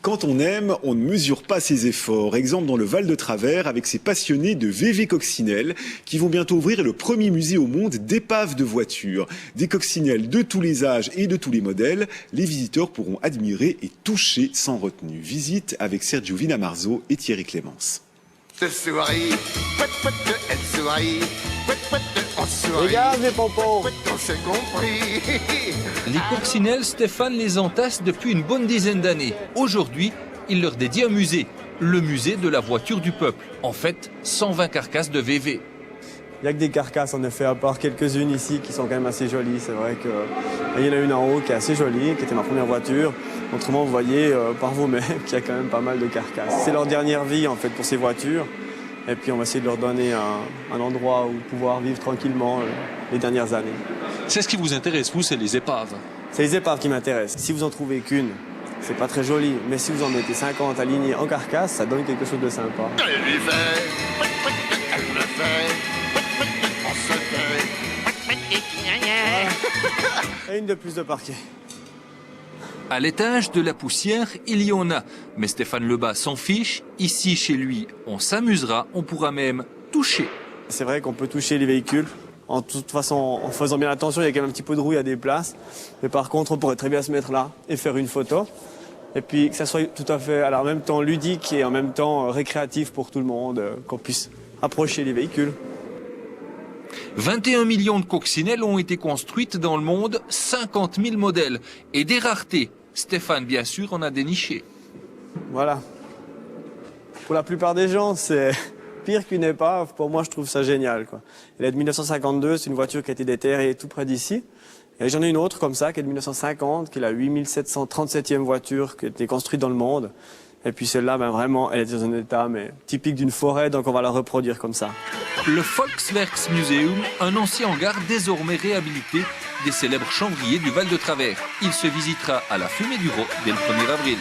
Quand on aime, on ne mesure pas ses efforts. Exemple dans le Val de Travers avec ces passionnés de VV Coccinelle qui vont bientôt ouvrir le premier musée au monde d'épaves de voitures. Des coccinelles de tous les âges et de tous les modèles, les visiteurs pourront admirer et toucher sans retenue. Visite avec Sergio Vinamarzo et Thierry Clémence. Regarde les pompons. Les coccinelles, Stéphane les entasse depuis une bonne dizaine d'années. Aujourd'hui, il leur dédie un musée, le musée de la voiture du peuple. En fait, 120 carcasses de VV. Il n'y a que des carcasses en effet, à part quelques-unes ici qui sont quand même assez jolies. C'est vrai qu'il y en a une en haut qui est assez jolie, qui était ma première voiture. Autrement, vous voyez par vous-même qu'il y a quand même pas mal de carcasses. C'est leur dernière vie en fait pour ces voitures. Et puis on va essayer de leur donner un endroit où pouvoir vivre tranquillement les dernières années. C'est ce qui vous intéresse, vous, c'est les épaves? C'est les épaves qui m'intéressent. Si vous en trouvez qu'une, c'est pas très joli. Mais si vous en mettez 50 alignées en carcasse, ça donne quelque chose de sympa. Et une de plus de parquet. À l'étage de la poussière, il y en a. Mais Stéphane Lebas s'en fiche. Ici, chez lui, on s'amusera. On pourra même toucher. C'est vrai qu'on peut toucher les véhicules. En toute façon, en faisant bien attention, il y a quand même un petit peu de rouille à des places. Mais par contre, on pourrait très bien se mettre là et faire une photo. Et puis que ça soit tout à fait, alors en même temps ludique et en même temps récréatif pour tout le monde, qu'on puisse approcher les véhicules. 21 millions de coccinelles ont été construites dans le monde, 50 000 modèles. Et des raretés. Stéphane, bien sûr, en a déniché. Voilà. Pour la plupart des gens, c'est pire qu'une épave. Pour moi, je trouve ça génial, quoi. Elle est de 1952, c'est une voiture qui a été déterrée tout près d'ici. Et j'en ai une autre comme ça, qui est de 1950, qui est la 8737e voiture qui a été construite dans le monde. Et puis celle-là, ben vraiment, elle est dans un état mais typique d'une forêt, donc on va la reproduire comme ça. Le Volkswerks Museum, un ancien hangar désormais réhabilité des célèbres chanvriers du Val de Travers. Il se visitera à la Fumée du Rot dès le 1er avril.